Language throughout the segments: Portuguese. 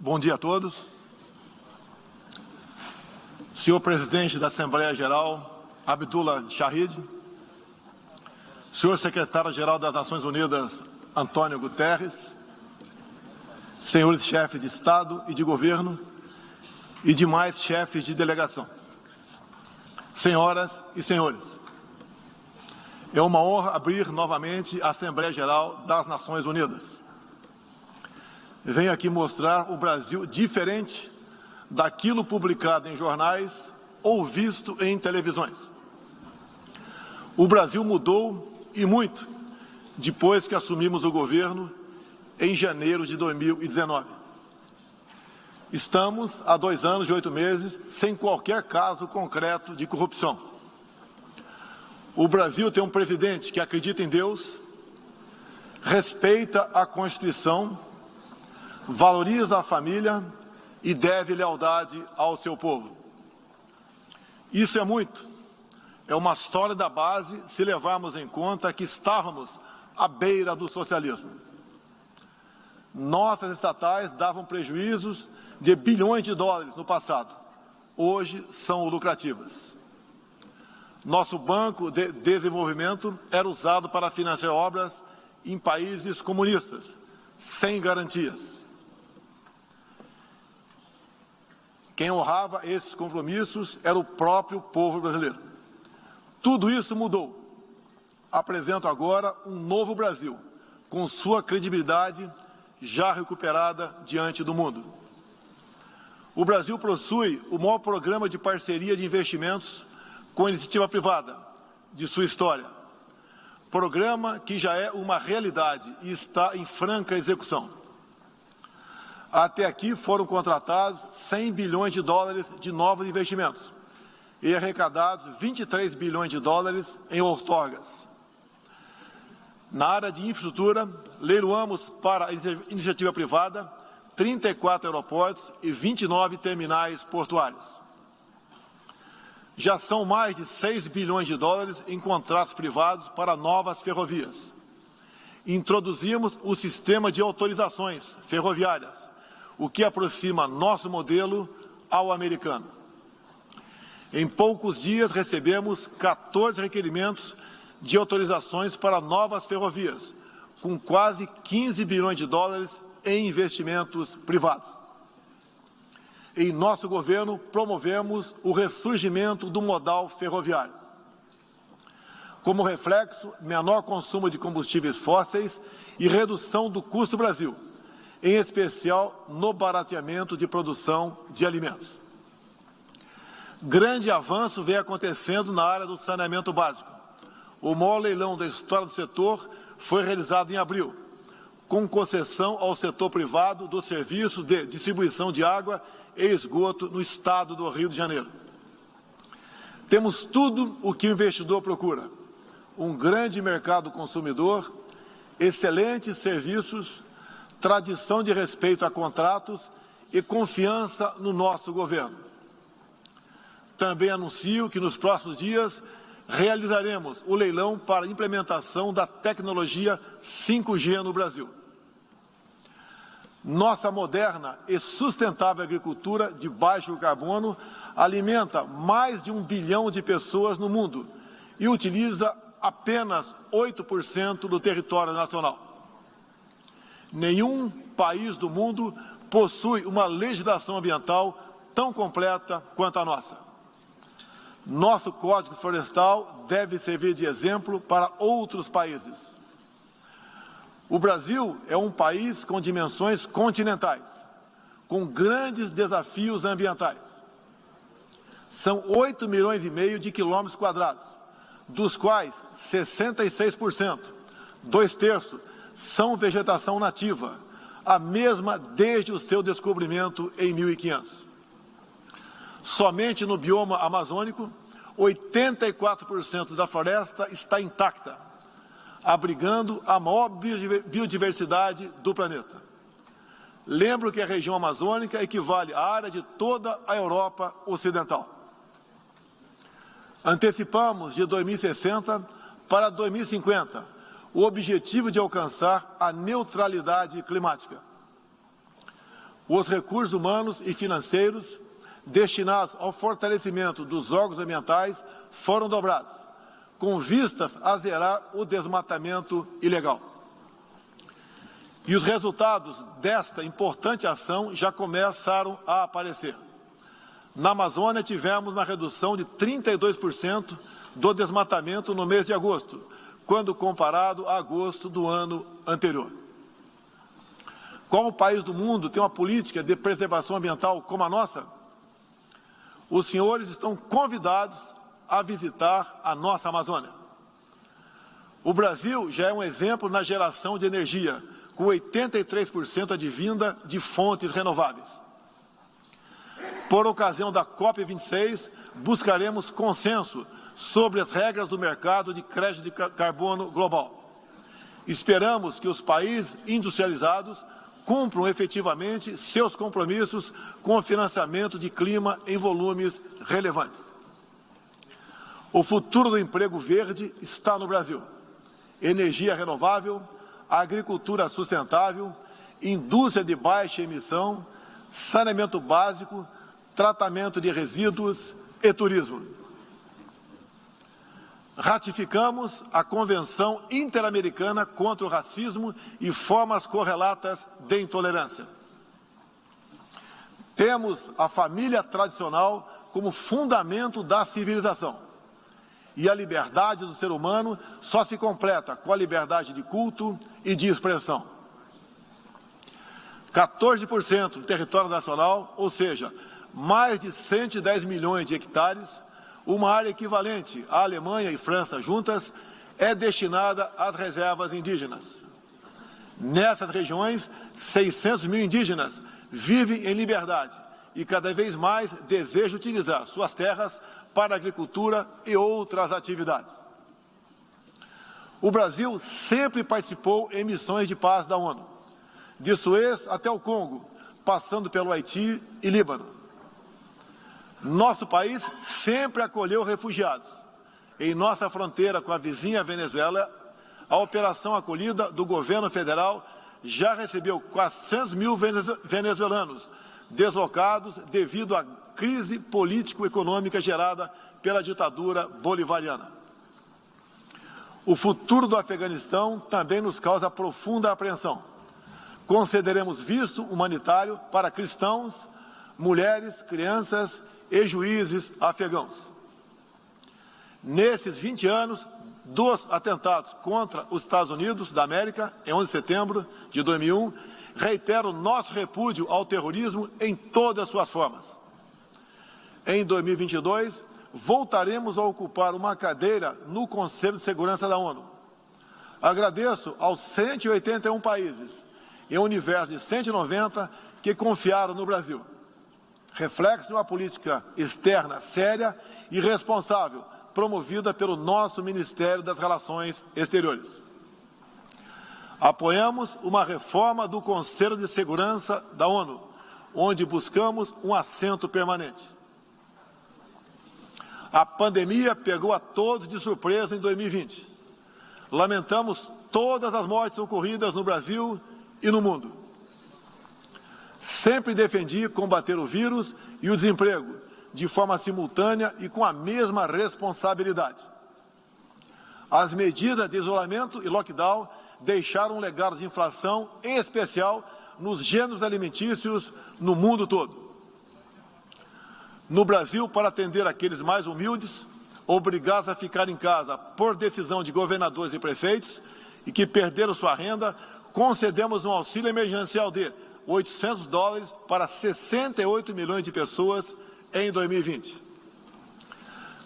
Bom dia a todos. Senhor Presidente da Assembleia Geral, Abdullah Shahid, Senhor Secretário-Geral das Nações Unidas, Antônio Guterres, senhores chefes de Estado e de Governo e demais chefes de delegação, senhoras e senhores, é uma honra abrir novamente a Assembleia Geral das Nações Unidas. Venho aqui mostrar o Brasil diferente daquilo publicado em jornais ou visto em televisões. O Brasil mudou e muito depois que assumimos o governo em janeiro de 2019. Estamos há 2 anos e 8 meses sem qualquer caso concreto de corrupção. O Brasil tem um presidente que acredita em Deus, respeita a Constituição, valoriza a família e deve lealdade ao seu povo. Isso é muito. É uma sólida base se levarmos em conta que estávamos à beira do socialismo. Nossas estatais davam prejuízos de bilhões de dólares no passado. Hoje são lucrativas. Nosso Banco de Desenvolvimento era usado para financiar obras em países comunistas, sem garantias. Quem honrava esses compromissos era o próprio povo brasileiro. Tudo isso mudou. Apresento agora um novo Brasil, com sua credibilidade já recuperada diante do mundo. O Brasil possui o maior programa de parceria de investimentos com a iniciativa privada de sua história. Programa que já é uma realidade e está em franca execução. Até aqui foram contratados 100 bilhões de dólares de novos investimentos e arrecadados 23 bilhões de dólares em outorgas. Na área de infraestrutura, leiloamos para a iniciativa privada 34 aeroportos e 29 terminais portuários. Já são mais de 6 bilhões de dólares em contratos privados para novas ferrovias. Introduzimos o sistema de autorizações ferroviárias, o que aproxima nosso modelo ao americano. Em poucos dias recebemos 14 requerimentos de autorizações para novas ferrovias, com quase 15 bilhões de dólares em investimentos privados. Em nosso governo, promovemos o ressurgimento do modal ferroviário. Como reflexo, menor consumo de combustíveis fósseis e redução do custo Brasil, em especial no barateamento de produção de alimentos. Grande avanço vem acontecendo na área do saneamento básico. O maior leilão da história do setor foi realizado em abril, com concessão ao setor privado do serviço de distribuição de água e esgoto no estado do Rio de Janeiro. Temos tudo o que o investidor procura: um grande mercado consumidor, excelentes serviços, tradição de respeito a contratos e confiança no nosso governo. Também anuncio que nos próximos dias realizaremos o leilão para a implementação da tecnologia 5G no Brasil. Nossa moderna e sustentável agricultura de baixo carbono alimenta mais de 1 bilhão de pessoas no mundo e utiliza apenas 8% do território nacional. Nenhum país do mundo possui uma legislação ambiental tão completa quanto a nossa. Nosso Código Florestal deve servir de exemplo para outros países. O Brasil é um país com dimensões continentais, com grandes desafios ambientais. São 8,5 milhões de quilômetros quadrados, dos quais 66%, 2/3, são vegetação nativa, a mesma desde o seu descobrimento em 1500. Somente no bioma amazônico, 84% da floresta está intacta, abrigando a maior biodiversidade do planeta. Lembro que a região amazônica equivale à área de toda a Europa Ocidental. Antecipamos de 2060 para 2050 o objetivo de alcançar a neutralidade climática. os recursos humanos e financeiros destinados ao fortalecimento dos órgãos ambientais foram dobrados, com vistas a zerar o desmatamento ilegal. E os resultados desta importante ação já começaram a aparecer. Na Amazônia, tivemos uma redução de 32% do desmatamento no mês de agosto, quando comparado a agosto do ano anterior. Qual país do mundo tem uma política de preservação ambiental como a nossa? Os senhores estão convidados a visitar a nossa Amazônia. O Brasil já é um exemplo na geração de energia, com 83% advinda de fontes renováveis. Por ocasião da COP26, buscaremos consenso sobre as regras do mercado de crédito de carbono global. Esperamos que os países industrializados cumpram efetivamente seus compromissos com o financiamento de clima em volumes relevantes. O futuro do emprego verde está no Brasil. Energia renovável, agricultura sustentável, indústria de baixa emissão, saneamento básico, tratamento de resíduos e turismo. Ratificamos a Convenção Interamericana contra o Racismo e formas correlatas de intolerância. Temos a família tradicional como fundamento da civilização. E a liberdade do ser humano só se completa com a liberdade de culto e de expressão. 14% do território nacional, ou seja, mais de 110 milhões de hectares, uma área equivalente à Alemanha e França juntas, é destinada às reservas indígenas. Nessas regiões, 600 mil indígenas vivem em liberdade e cada vez mais desejam utilizar suas terras para a agricultura e outras atividades. O Brasil sempre participou em missões de paz da ONU, de Suez até o Congo, passando pelo Haiti e Líbano. Nosso país sempre acolheu refugiados. Em nossa fronteira com a vizinha Venezuela, a operação acolhida do governo federal já recebeu 400 mil venezuelanos deslocados devido à crise político-econômica gerada pela ditadura bolivariana. O futuro do Afeganistão também nos causa profunda apreensão. Concederemos visto humanitário para cristãos, mulheres, crianças e juízes afegãos. Nesses 20 anos dos atentados contra os Estados Unidos da América, em 11 de setembro de 2001, reitero nosso repúdio ao terrorismo em todas as suas formas. Em 2022, voltaremos a ocupar uma cadeira no Conselho de Segurança da ONU. Agradeço aos 181 países, em um universo de 190, que confiaram no Brasil. Reflexo de uma política externa séria e responsável, promovida pelo nosso Ministério das Relações Exteriores. Apoiamos uma reforma do Conselho de Segurança da ONU, onde buscamos um assento permanente. A pandemia pegou a todos de surpresa em 2020. Lamentamos todas as mortes ocorridas no Brasil e no mundo. Sempre defendi combater o vírus e o desemprego de forma simultânea e com a mesma responsabilidade. As medidas de isolamento e lockdown deixaram um legado de inflação, em especial nos gêneros alimentícios no mundo todo. No Brasil, para atender aqueles mais humildes, obrigados a ficar em casa por decisão de governadores e prefeitos e que perderam sua renda, concedemos um auxílio emergencial de $800 para 68 milhões de pessoas em 2020.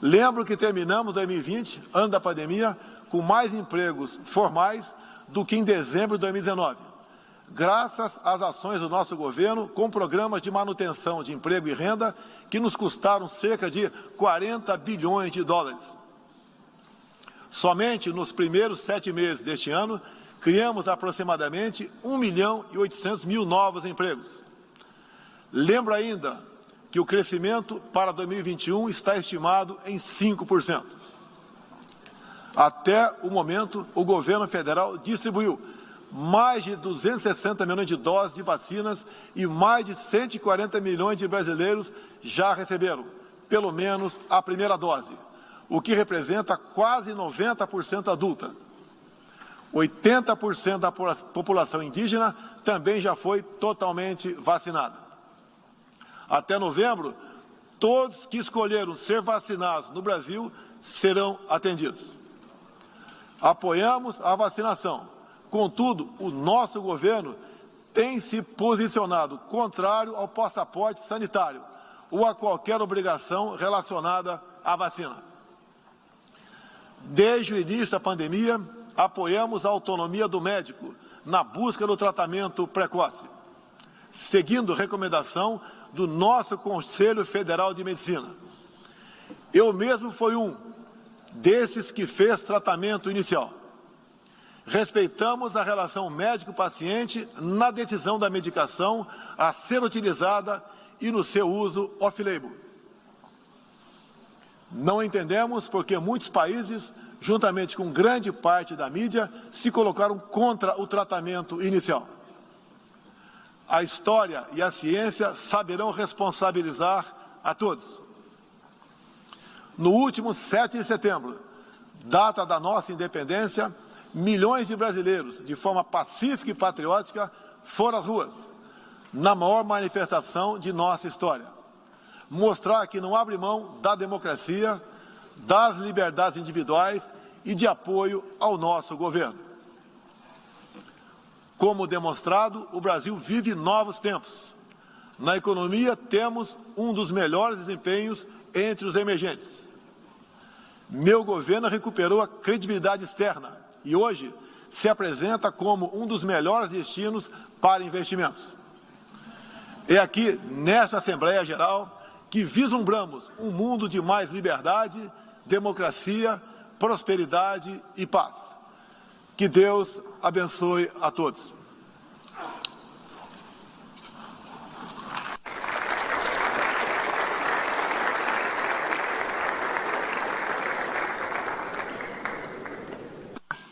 Lembro que terminamos 2020, ano da pandemia, com mais empregos formais do que em dezembro de 2019, graças às ações do nosso governo com programas de manutenção de emprego e renda que nos custaram cerca de 40 bilhões de dólares. Somente nos primeiros 7 meses deste ano, criamos aproximadamente 1.800.000 novos empregos. Lembro ainda que o crescimento para 2021 está estimado em 5%. Até o momento, o governo federal distribuiu mais de 260 milhões de doses de vacinas e mais de 140 milhões de brasileiros já receberam, pelo menos, a primeira dose, o que representa quase 90% adulta. 80% da população indígena também já foi totalmente vacinada. Até novembro, todos que escolheram ser vacinados no Brasil serão atendidos. Apoiamos a vacinação. Contudo, o nosso governo tem se posicionado contrário ao passaporte sanitário ou a qualquer obrigação relacionada à vacina. Desde o início da pandemia, apoiamos a autonomia do médico na busca do tratamento precoce, seguindo recomendação do nosso Conselho Federal de Medicina. Eu mesmo fui um desses que fez tratamento inicial. Respeitamos a relação médico-paciente na decisão da medicação a ser utilizada e no seu uso off-label. Não entendemos porque muitos países, juntamente com grande parte da mídia, se colocaram contra o tratamento inicial. A história e a ciência saberão responsabilizar a todos. No último 7 de setembro, data da nossa independência, milhões de brasileiros, de forma pacífica e patriótica, foram às ruas, na maior manifestação de nossa história. Mostrar que não abre mão da democracia, das liberdades individuais e de apoio ao nosso governo. Como demonstrado, o Brasil vive novos tempos. Na economia, temos um dos melhores desempenhos entre os emergentes. Meu governo recuperou a credibilidade externa e hoje se apresenta como um dos melhores destinos para investimentos. É aqui, nesta Assembleia Geral, que vislumbramos um mundo de mais liberdade, democracia, prosperidade e paz. Que Deus abençoe a todos.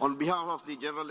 On behalf of the General